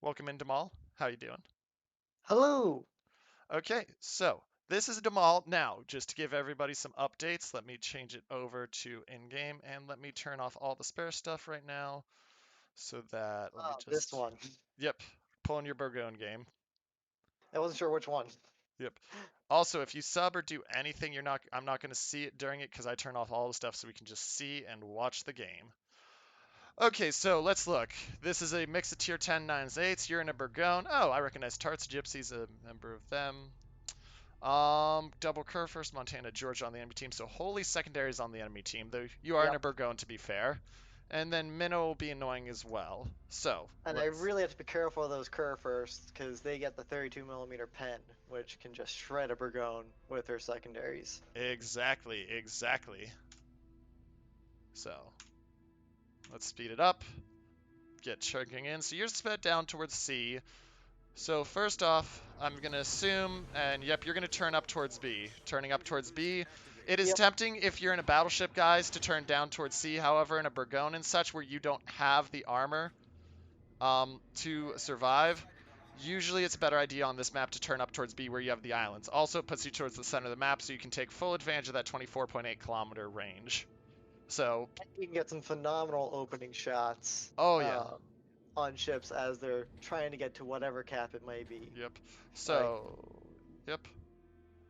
Welcome in, Dmal. How you doing? Hello. Okay, so this is Dmal. Now, just to give everybody some updates, let me change it over to in-game and let me turn off all the spare stuff right now so that, let me Oh, this just, one. yep, pulling your Bourgogne game. I wasn't sure which one. Yep. Also, if you sub or do anything, I'm not going to see it during it because I turn off all the stuff so we can just see and watch the game. Okay, so let's look. This is a mix of tier 10, 9s, 8s. You're in a Bourgogne. Oh, I recognize Tarts Gypsies, a member of them. Double curve first, Montana, Georgia on the enemy team. So Holy secondaries on the enemy team, though you are in a Yep. Bourgogne to be fair. And then Minnow will be annoying as well. So And I let's really have to be careful of those curve first because they get the 32 millimeter pen, which can just shred a Bourgogne with their secondaries. exactly. So let's speed it up. Get chunking in. So you're sped down towards C. So first off, I'm going to assume, and yep, you're going to turn up towards B. Turning up towards B. It is Yep. tempting if you're in a battleship, guys, to turn down towards C. However, in a Bourgogne and such, where you don't have the armor to survive, usually it's a better idea on this map to turn up towards B where you have the islands. Also, it puts you towards the center of the map so you can take full advantage of that 24.8 kilometer range. So, You can get some phenomenal opening shots oh yeah, on ships as they're trying to get to whatever cap it may be. yep. Like, So, yep.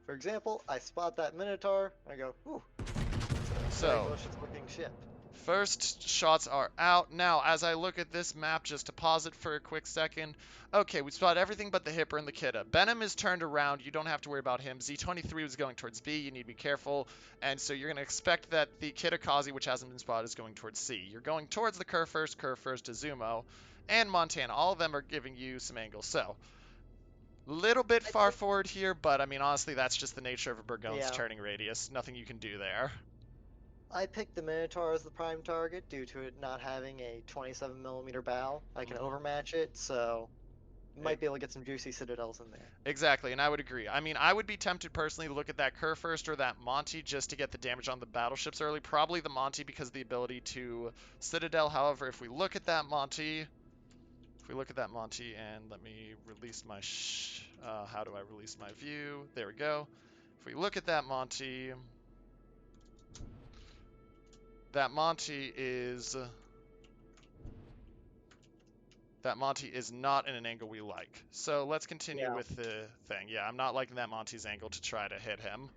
for example, I spot that Minotaur, I go, ooh, it's a very So, delicious looking ship. first shots are out. Now, as I look at this map, just to pause it for a quick second. Okay, we spot everything but the Hipper and the Kidda. Benham is turned around. You don't have to worry about him. Z23 was going towards B. You need to be careful. And so you're going to expect that the Kidakazi, which hasn't been spotted, is going towards C. You're going towards the curve first Izumo, and Montana. All of them are giving you some angles. So, little bit I far think, forward here, but I mean, honestly, that's just the nature of a Burgone's yeah, turning radius. Nothing you can do there. I picked the Minotaur as the prime target due to it not having a 27 millimeter bow. I can Mm-hmm. overmatch it, so might be able to get some juicy citadels in there. Exactly, and I would agree. I mean, I would be tempted personally to look at that Kerr first or that Monty just to get the damage on the battleships early. Probably the Monty because of the ability to Citadel. However, if we look at that Monty, and let me release my, how do I release my view? There we go. If we look at that Monty is not in an angle we like. So let's continue Yeah. with the thing. Yeah, I'm not liking that Monty's angle to try to hit him.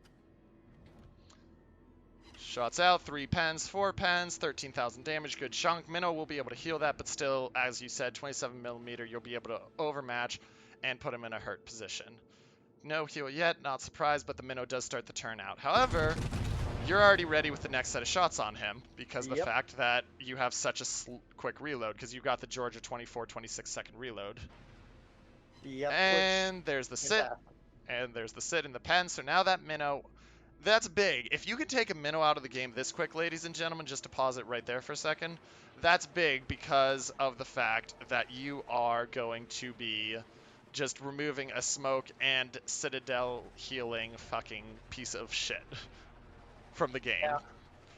Shots out, 3 pens, 4 pens, 13,000 damage, good chunk. Minnow will be able to heal that, but still, as you said, 27 millimeter, you'll be able to overmatch and put him in a hurt position. No heal yet, not surprised, but the Minnow does start the turn out. However, you're already ready with the next set of shots on him because of the Yep. fact that you have such a quick reload because you've got the Georgia 24, 26-second reload. Yep. Which And there's the sit, fantastic. and there's the sit in the pen. So now that Minnow, that's big. If you can take a Minnow out of the game this quick, ladies and gentlemen, just to pause it right there for a second, that's big because of the fact that you are going to be just removing a smoke and Citadel healing fucking piece of shit from the game. Yeah.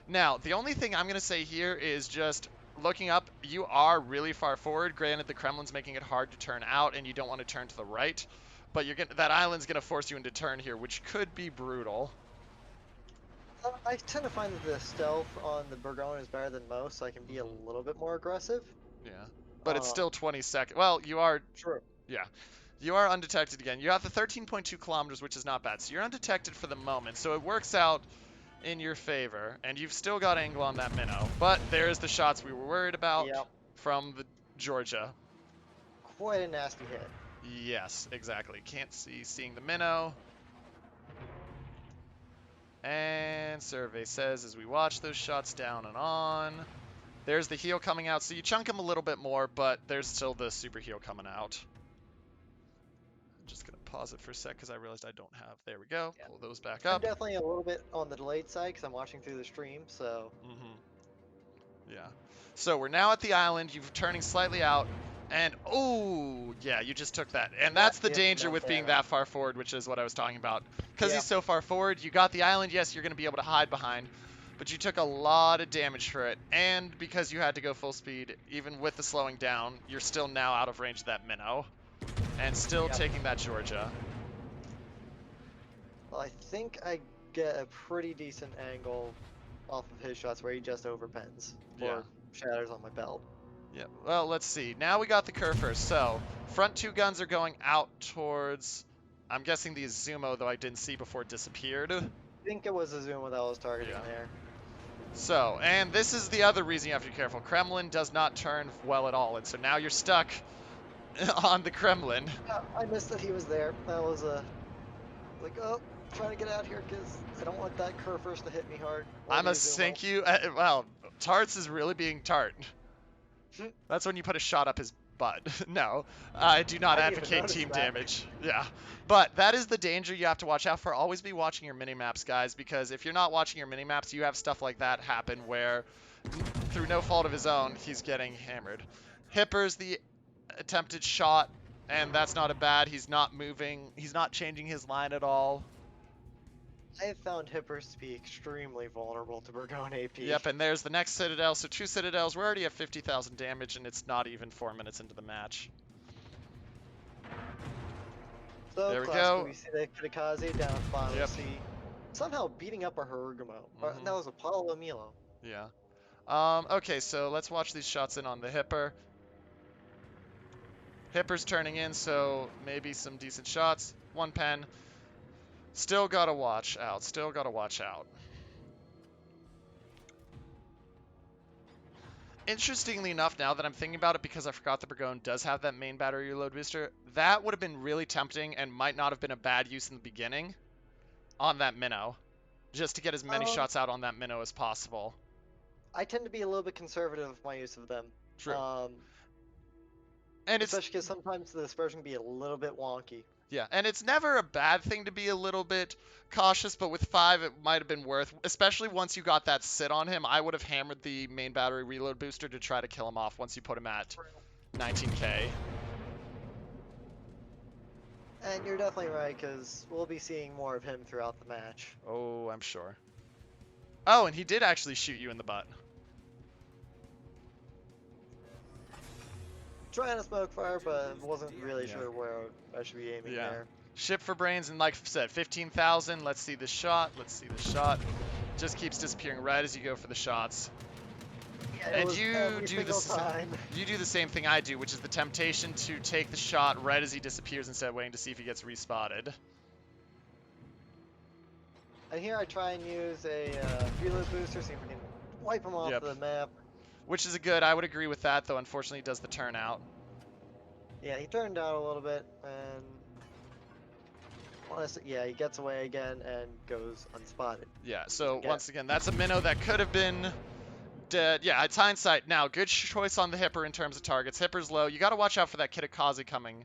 Now, the only thing I'm going to say here is just looking up, you are really far forward. Granted, the Kremlin's making it hard to turn out, and you don't want to turn to the right. But that island's going to force you into turn here, which could be brutal. I tend to find that the stealth on the Bourgogne is better than most, so I can be a Hmm. little bit more aggressive. Yeah. But it's Um, still 20 seconds. Well, you are, True. yeah. You are undetected again. You have the 13.2 kilometers, which is not bad. So you're undetected for the moment. So it works out in your favor. And you've still got angle on that minnow. But there's the shots we were worried about Yep. from the Georgia. Quite a nasty hit. Yes, exactly. Can't see seeing the minnow. And survey says as we watch those shots down and on. There's the heal coming out. So you chunk him a little bit more, but there's still the super heal coming out. I'm just going to pause it for a sec because I realized I don't have. There we go. Yeah. Pull those back I'm up. definitely a little bit on the delayed side because I'm watching through the stream, so Mm-hmm. Yeah. So we're now at the island. You're turning slightly out. And, oh, yeah, you just took that. And that that's the hit danger with being Montana. that far forward, which is what I was talking about. Because Yeah. he's so far forward, you got the island. Yes, you're going to be able to hide behind. but you took a lot of damage for it. And because you had to go full speed, even with the slowing down, you're still now out of range of that minnow. And still Yep. taking that Georgia. Well, I think I get a pretty decent angle off of his shots where he just overpens Yeah. or shatters on my belt. Yeah, well, let's see. Now we got the curve first. So, front two guns are going out towards, I'm guessing the Izumo, though I didn't see before it disappeared. I think it was Azuma that I was targeting Yeah. there. So, and this is the other reason you have to be careful. Kremlin does not turn well at all, and so now you're stuck on the Kremlin. I missed that he was there. That was like, oh, trying to get out here because I don't want that curve first to hit me hard. I must sink you. Well, Tarts is really being tart. That's when you put a shot up his butt. No, I do not I didn't even advocate notice team that. damage. Yeah, but that is the danger you have to watch out for. Always be watching your mini-maps, guys, because if you're not watching your mini-maps, you have stuff like that happen where, through no fault of his own, he's getting hammered. Hipper's the attempted shot, and that's not a bad. He's not moving. He's not changing his line at all. I have found Hippers to be extremely vulnerable to Bourgogne AP. Yep, and there's the next Citadel. So 2 Citadels. We're already at 50,000 damage, and it's not even 4 minutes into the match. So There we classically, go. we see the Kitakaze down at bottom. Yep. We see somehow beating up a Harugumo. Mhm. That was Apollo Milo. Yeah. Okay, so let's watch these shots in on the Hipper. Hipper's turning in, so maybe some decent shots. One pen. Still gotta watch out. Still gotta watch out. Interestingly enough, now that I'm thinking about it, because I forgot the Bourgogne does have that main battery reload booster, that would have been really tempting and might not have been a bad use in the beginning on that minnow. Just to get as many shots out on that minnow as possible. I tend to be a little bit conservative with my use of them. True. And it's especially because sometimes the dispersion can be a little bit wonky. Yeah, and it's never a bad thing to be a little bit cautious, but with 5 it might have been worth, especially once you got that sit on him. I would have hammered the main battery reload booster to try to kill him off once you put him at 19k. And you're definitely right, because we'll be seeing more of him throughout the match. Oh, I'm sure. Oh, and he did actually shoot you in the butt. Trying to smoke fire, but wasn't really sure where I should be aiming there. Ship for brains, and like I said, 15,000. Let's see the shot. Let's see the shot. Just keeps disappearing right as you go for the shots. Yeah, And you do the same thing I do, which is the temptation to take the shot right as he disappears instead of waiting to see if he gets respotted. And here I try and use a reload booster, see if we can wipe him off the map. Which is a good, I would agree with that, though unfortunately he does the turnout. Yeah, he turned out a little bit, and honestly, yeah, he gets away again and goes unspotted. Yeah, so once again, that's a minnow that could have been dead. Yeah, it's hindsight. Now, good choice on the Hipper in terms of targets. Hipper's low. You got to watch out for that Kitakaze coming,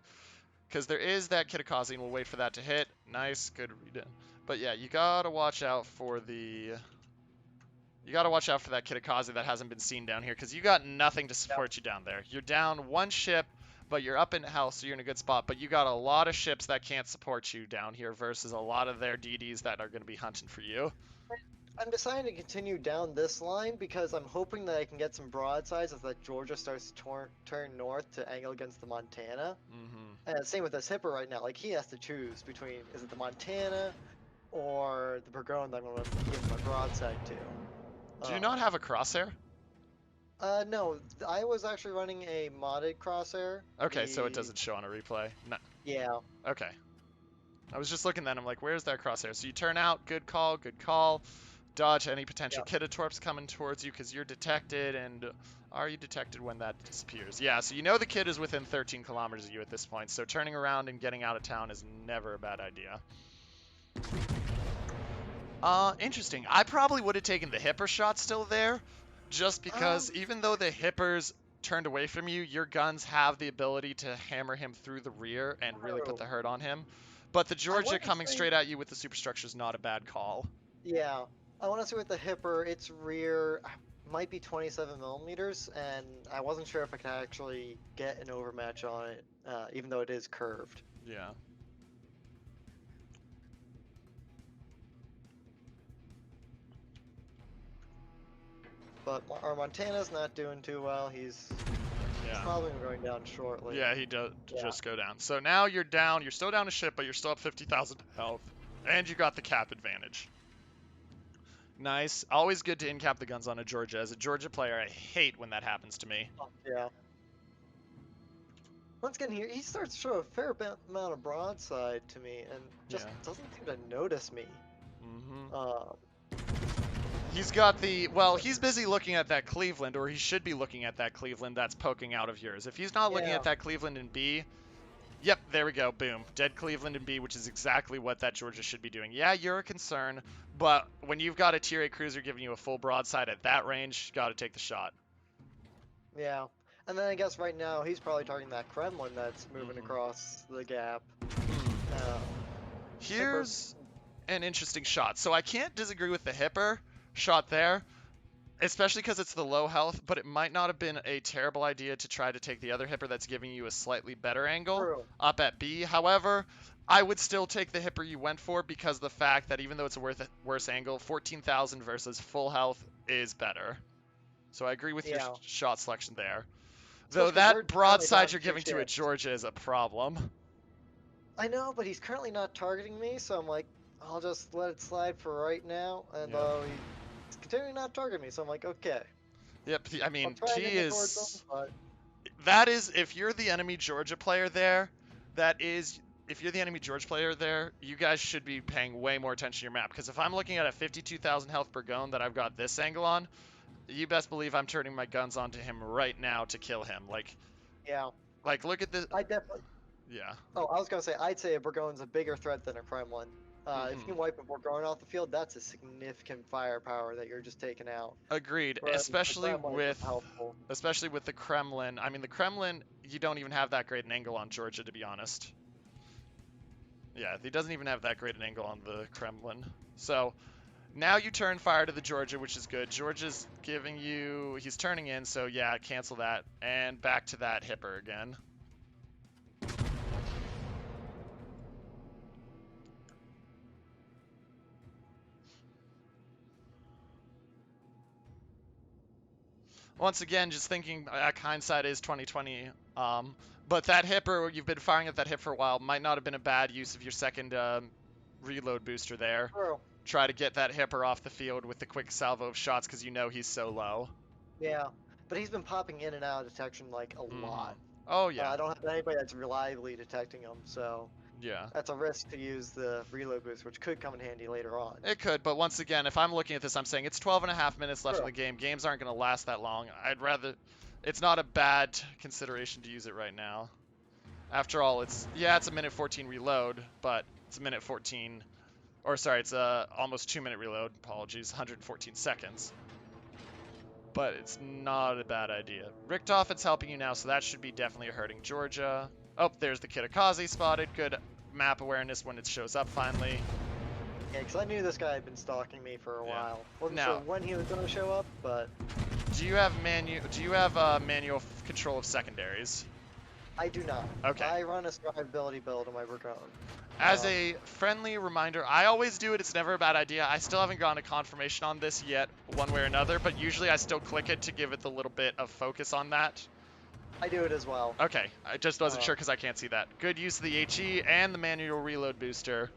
because there is that Kitakaze, and we'll wait for that to hit. Nice, good read. But yeah, you got to watch out for the... You got to watch out for that Kitakaze that hasn't been seen down here, because you got nothing to support you down there. You're down one ship, but you're up in health, so you're in a good spot. But you got a lot of ships that can't support you down here versus a lot of their DDs that are going to be hunting for you. I'm deciding to continue down this line because I'm hoping that I can get some broadsides as that Georgia starts to turn north to angle against the Montana. And same with this Hipper right now. Like, he has to choose between, is it the Montana or the Bourgogne that I'm going to give my broadside to. Do you not have a crosshair? No, I was actually running a modded crosshair. Okay, so it doesn't show on a replay. No. Yeah. Okay. I was just looking at it, I'm like, where's that crosshair? So you turn out, good call, good call. Dodge any potential Kitatorps coming towards you because you're detected, and are you detected when that disappears? Yeah, so you know the kid is within 13 kilometers of you at this point, so turning around and getting out of town is never a bad idea. Interesting. I probably would have taken the Hipper shot still there, just because even though the Hippers turned away from you, your guns have the ability to hammer him through the rear and really put the hurt on him. But the Georgia coming straight at you with the superstructure is not a bad call. Yeah. I want to see with the Hipper, its rear might be 27 millimeters, and I wasn't sure if I could actually get an overmatch on it, even though it is curved. Yeah. But our Montana's not doing too well. He's probably going down shortly. Yeah, he does just go down. So now you're down. You're still down a ship, but you're still up 50,000 health. And you got the cap advantage. Nice. Always good to in-cap the guns on a Georgia. As a Georgia player, I hate when that happens to me. Yeah. Once again, he starts to show a fair amount of broadside to me, and just doesn't seem to notice me. He's got the, well, he's busy looking at that Cleveland, or he should be looking at that Cleveland that's poking out of yours. If he's not looking at that Cleveland in B, yep, there we go, boom. Dead Cleveland in B, which is exactly what that Georgia should be doing. Yeah, you're a concern, but when you've got a Tier 8 cruiser giving you a full broadside at that range, you got to take the shot. Yeah, and then I guess right now he's probably targeting that Kremlin that's moving across the gap. Here's an interesting shot. So I can't disagree with the Hipper shot there, especially because it's the low health, but it might not have been a terrible idea to try to take the other Hipper that's giving you a slightly better angle up at B. However, I would still take the Hipper you went for because the fact that even though it's a worse angle, 14,000 versus full health is better. So I agree with your shot selection there. Though that broadside you're giving to a Georgia is a problem. I know, but he's currently not targeting me, so I'm like, I'll just let it slide for right now, and he's continuing not targeting me, so I'm like, okay. Yep, I mean, T is... That is, if you're the enemy Georgia player there, if you're the enemy Georgia player there, you guys should be paying way more attention to your map, because if I'm looking at a 52,000 health Bourgogne that I've got this angle on, you best believe I'm turning my guns onto him right now to kill him. Like, look at this. I definitely... Yeah. Oh, I was going to say, I'd say a Bourgogne's a bigger threat than a Kremlin. If you can wipe a Bourgogne off the field, that's a significant firepower that you're just taking out. Agreed, especially with the Kremlin. I mean, the Kremlin, you don't even have that great an angle on Georgia, to be honest. Yeah, he doesn't even have that great an angle on the Kremlin. So now you turn fire to the Georgia, which is good. Georgia's giving you, he's turning in, so yeah, cancel that. And back to that Hipper again. Once again, just thinking hindsight is 2020. But that Hipper, you've been firing at that hip for a while, might not have been a bad use of your second reload booster there. True. Try to get that Hipper off the field with the quick salvo of shots because you know he's so low. Yeah, but he's been popping in and out of detection like a lot. Oh, yeah. I don't have anybody that's reliably detecting him, so... Yeah. That's a risk to use the reload boost, which could come in handy later on. It could, but once again, if I'm looking at this, I'm saying it's 12.5 minutes left in the game. Games aren't going to last that long. I'd rather... It's not a bad consideration to use it right now. After all, it's a minute 14 reload, but it's a minute 14... Or, sorry, it's a almost 2-minute reload. Apologies, 114 seconds. But it's not a bad idea. Richtofen, it's helping you now, so that should be definitely hurting Georgia. Oh, there's the Kitakazi spotted. Good map awareness when it shows up finally. Yeah, because I knew this guy had been stalking me for a while. Wasn't sure when he was going to show up, but... Do you have manual control of secondaries? I do not. Okay. I run a survivability build on my Bourgogne. As a friendly reminder, I always do it. It's never a bad idea. I still haven't gotten a confirmation on this yet, one way or another, but usually I still click it to give it the little bit of focus on that. I do it as well. Okay, I just wasn't sure because I can't see that. Good use of the HE and the manual reload booster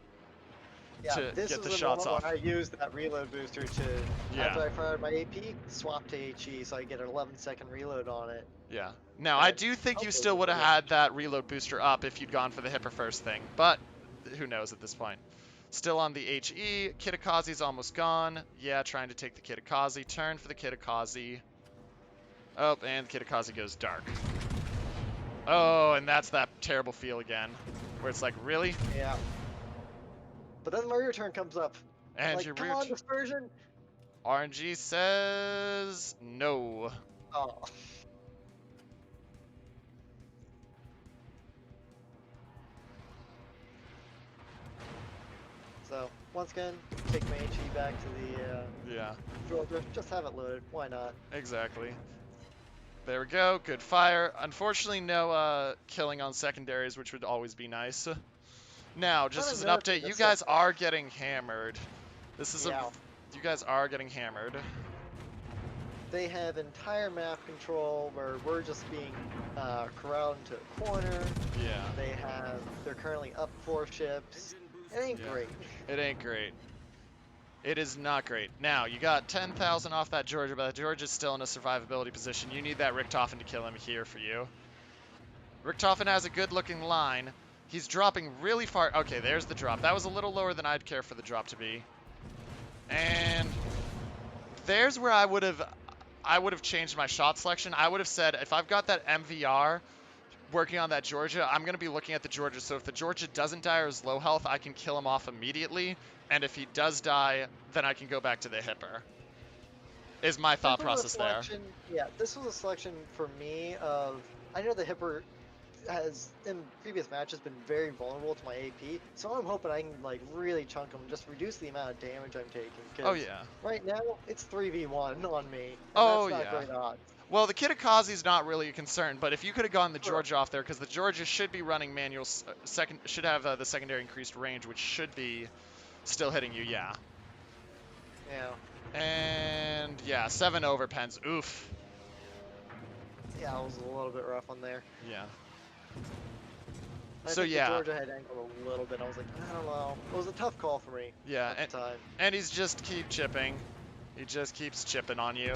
to get the shots off. I used that reload booster to, after I fired my AP, swap to HE so I get an 11-second reload on it. Yeah. Now, I do think you still would have had that reload booster up if you'd gone for the Hipper first thing, but who knows at this point. Still on the HE. Kitakazi's almost gone. Yeah, trying to take the Kitakazi. Turn for the Kitakazi. Oh, and Kitakazi goes dark. Oh, and that's that terrible feel again, where it's like, really? Yeah. But then my rear turn comes up. And like, your come rear on, dispersion. RNG says no. Oh. So, once again, take my HE back to the Georgia. Just have it loaded. Why not? Exactly. There we go. Good fire. Unfortunately, no killing on secondaries, which would always be nice. Now, just as an update, you guys are getting hammered. This is you guys are getting hammered. they have entire map control where we're just being corralled into a corner. Yeah. They're currently up 4 ships. It ain't great. It ain't great. It is not great. Now, you got 10,000 off that Georgia, but Georgia's still in a survivability position. You need that Richthofen to kill him here for you. Richthofen has a good-looking line. He's dropping really far. Okay, there's the drop. That was a little lower than I'd care for the drop to be. And there's where I would have changed my shot selection. I would have said, if I've got that MVR working on that Georgia, I'm going to be looking at the Georgia. So if the Georgia doesn't die or is low health, I can kill him off immediately. And if he does die, then I can go back to the Hipper. Is my thought process there. Yeah, this was a selection for me of... I know the Hipper has, in previous matches, been very vulnerable to my AP, so I'm hoping I can, like, really chunk him and just reduce the amount of damage I'm taking. Oh, yeah. Right now, it's 3v1 on me, and oh, that's yeah. not great odds. Well, the Kitakazi's not really a concern, but if you could have gone the Georgia off there, because the Georgia should be running manual, should have the secondary increased range, which should be still hitting you, yeah. Yeah. And, yeah, 7 overpens, oof. Yeah, it was a little bit rough on there. Yeah. I think the Georgia had angled a little bit. I was like, I don't know. It was a tough call for me. Yeah, at the time. And he's just keep chipping. He just keeps chipping on you.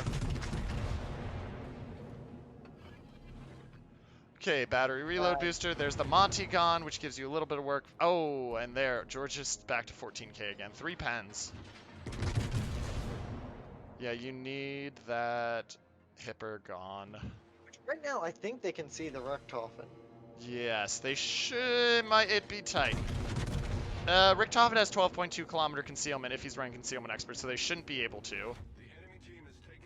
Okay, battery reload booster. There's the Monty gone, which gives you a little bit of work. Oh, and there, Georgia's back to 14k again. 3 pens. Yeah, you need that Hipper gone. Right now, I think they can see the Richthofen. Yes, they should. Might it be tight. Richthofen has 12.2 kilometer concealment if he's running concealment expert, so they shouldn't be able to.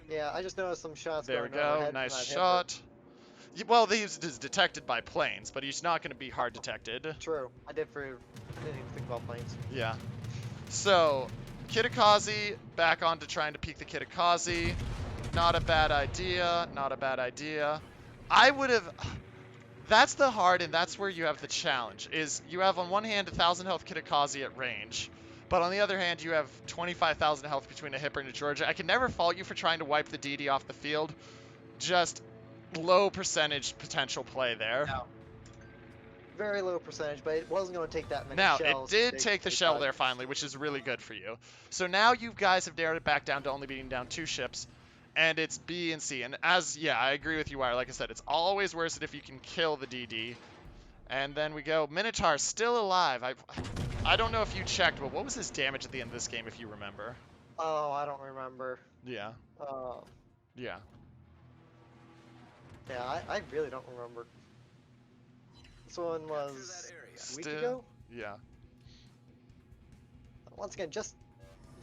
Yeah, I just noticed some shots. There we go. Nice shot. Well, he's detected by planes, but he's not going to be hard detected. True. I didn't even think about planes. Yeah. So, Kitakazi back on to trying to peek the Kitakazi. Not a bad idea. Not a bad idea. I would have... That's the hard, and that's where you have the challenge, is you have on one hand 1,000 health Kitakazi at range, but on the other hand you have 25,000 health between a Hipper and a Georgia. I can never fault you for trying to wipe the DD off the field. Just low percentage potential play there. No. Very low percentage, but it wasn't going to take that many shells. Now, it did take the shell there finally, which is really good for you. So now you guys have narrowed it back down to only being down 2 ships. And it's B and C. And I agree with you, Wire. Like I said, it's always worth it if you can kill the DD. And then we go, Minotaur still alive. I don't know if you checked, but what was his damage at the end of this game, if you remember? Oh, I don't remember. Yeah. Yeah. Yeah, I really don't remember. This one was a week ago? Yeah. Once again, just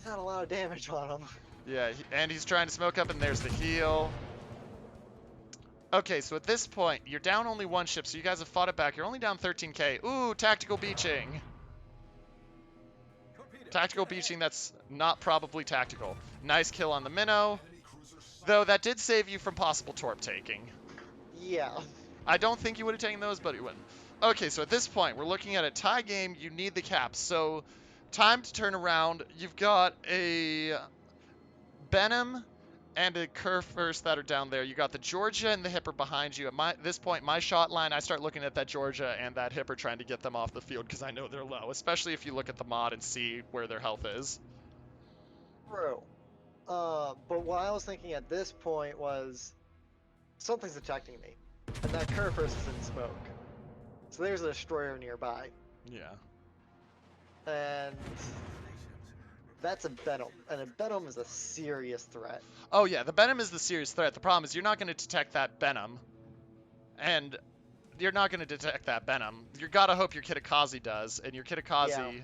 not a lot of damage on him. Yeah, and he's trying to smoke up, and there's the heal. Okay, so at this point, you're down only 1 ship, so you guys have fought it back. You're only down 13k. Ooh, tactical beaching. Tactical beaching that's not probably tactical. Nice kill on the minnow. Though that did save you from possible torp taking. Yeah. I don't think you would have taken those, but you wouldn't. Okay, so at this point, we're looking at a tie game. You need the caps. So, time to turn around. You've got a Benham and a Kerr first that are down there. You got the Georgia and the Hipper behind you. At this point, my shot line, I start looking at that Georgia and that Hipper trying to get them off the field because I know they're low, especially if you look at the mod and see where their health is. True. But what I was thinking at this point was something's detecting me, and that Kerr first is in smoke. So there's a destroyer nearby. Yeah. And that's a Benham, and a Benham is a serious threat. Oh yeah, the Benham is the serious threat. The problem is you're not going to detect that Benham, and you're not going to detect that Benham. You gotta hope your Kitakazi does, and your Kitakazi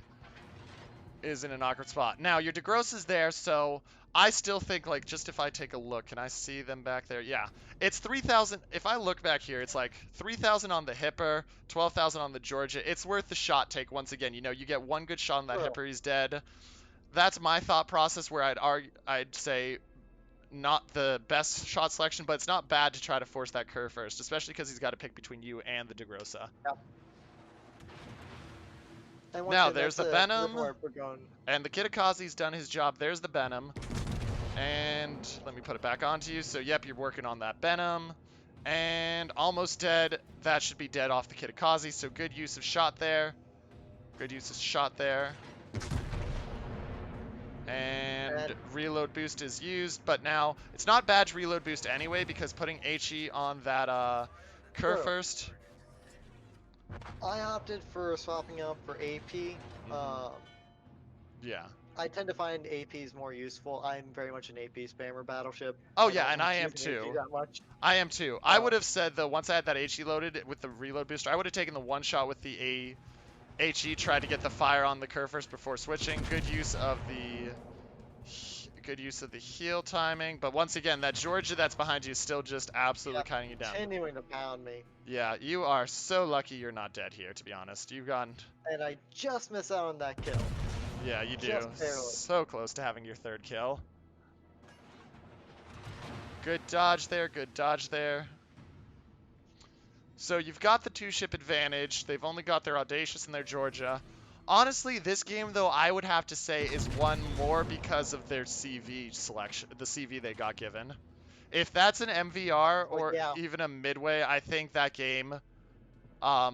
is in an awkward spot. Now your DeGrosse is there, so I still think, like, just if I take a look, can I see them back there? Yeah, it's 3,000. If I look back here, it's like 3,000 on the Hipper, 12,000 on the Georgia. It's worth the shot take once again. You know, you get one good shot on that Hipper, he's dead. That's my thought process, where I'd say not the best shot selection, but it's not bad to try to force that Kerr first, especially because he's got to pick between you and the DeGrosse. Yeah. Now there's the Benham, and the Kitakazi's done his job. There's the Benham, And let me put it back onto you. So, yep, you're working on that Venom. And almost dead. That should be dead off the Kitakazi. So, good use of shot there. Good use of shot there. And reload boost is used. But now, it's not badge reload boost anyway because putting HE on that Kerr first. I opted for swapping out for AP. Yeah. I tend to find APs more useful. I'm very much an AP spammer battleship. Oh yeah, and I am too. I am too. I would have said though, once I had that HE loaded with the reload booster, I would have taken the one shot with the HE, tried to get the fire on the Kerr first before switching. Good use of the heal timing. But once again, that Georgia that's behind you is still just absolutely cutting you down. Continuing to pound me. Yeah, you are so lucky you're not dead here, to be honest. You've gotten... And I just miss out on that kill. Yeah, you do. So close to having your third kill. Good dodge there, good dodge there. So you've got the two-ship advantage. They've only got their Audacious and their Georgia. Honestly, this game, though, I would have to say is one more because of their CV selection, the CV they got given. If that's an MVR or even a Midway, I think that game... I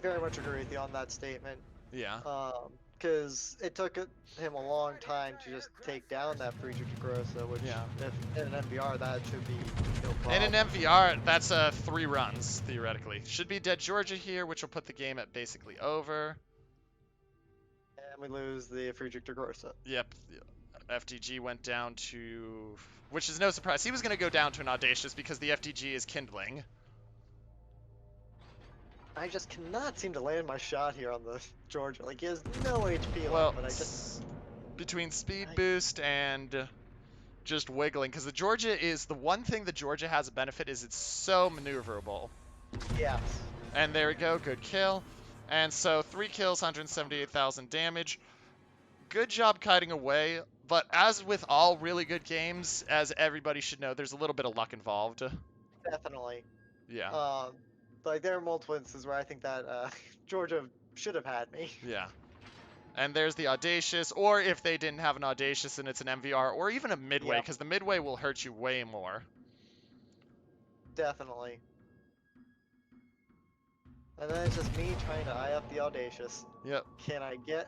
very much agree with you on that statement. Yeah. Because it took him a long time to just take down that Friedrich Grossa, which if in an MVR that should be no problem. In an MVR, that's 3 runs, theoretically. Should be dead Georgia here, which will put the game at basically over. And we lose the Friedrich Grossa. Yep. FDG went down to... Which is no surprise. He was going to go down to an Audacious because the FDG is kindling. I just cannot seem to land my shot here on the Georgia. Like, he has no HP well, left, but I just... Between speed boost and just wiggling, because the Georgia is... The one thing the Georgia has a benefit is it's so maneuverable. Yes. And there we go. Good kill. And so 3 kills, 178,000 damage. Good job kiting away. But as with all really good games, as everybody should know, there's a little bit of luck involved. Definitely. Yeah. Like, there are multiple instances where I think that Georgia should have had me. Yeah. And there's the Audacious, or if they didn't have an Audacious and it's an MVR, or even a Midway, because the Midway will hurt you way more. Definitely. And then it's just me trying to eye up the Audacious. Yep. Can I get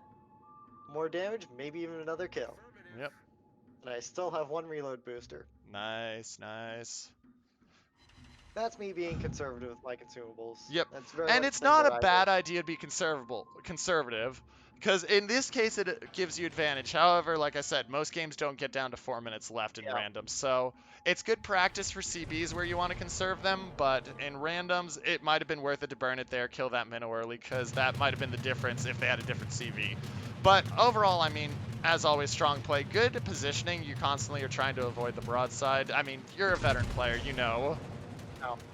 more damage? Maybe even another kill. Yep. And I still have 1 reload booster. Nice, nice. That's me being conservative with my consumables. Yep. That's and it's not a bad idea to be conservative, because in this case it gives you advantage. However, like I said, most games don't get down to 4 minutes left in randoms, so it's good practice for CBs where you want to conserve them, but in randoms, it might have been worth it to burn it there, kill that minnow early, because that might have been the difference if they had a different CV. But overall, I mean, as always, strong play, good positioning. You constantly are trying to avoid the broadside. I mean, you're a veteran player, you know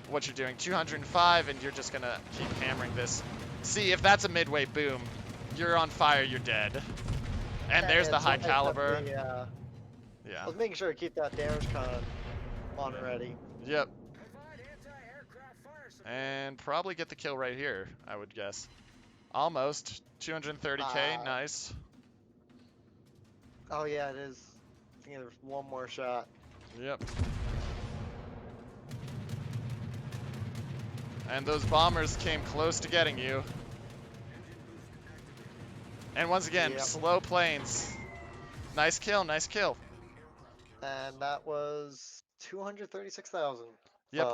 what you're doing. 205, and you're just going to keep hammering this. See, if that's a Midway, boom. You're on fire, you're dead. And there's the high caliber. I was making sure to keep that damage con on ready. Yep. And probably get the kill right here, I would guess. Almost. 230k, nice. Oh yeah, it is. I think there's one more shot. Yep. And those bombers came close to getting you. And once again, slow planes. Nice kill, nice kill. And that was 236,000. Yep.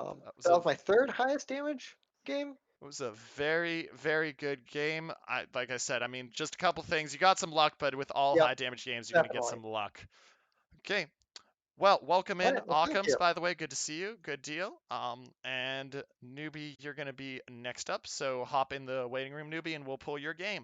That was my 3rd highest damage game. It was a very, very good game. Like I said, I mean, just a couple things. You got some luck, but with all high damage games, you're going to get some luck. Okay. Well, welcome in, Occams, by the way. Good to see you. Good deal. And Newbie, you're going to be next up. So hop in the waiting room, Newbie, and we'll pull your game.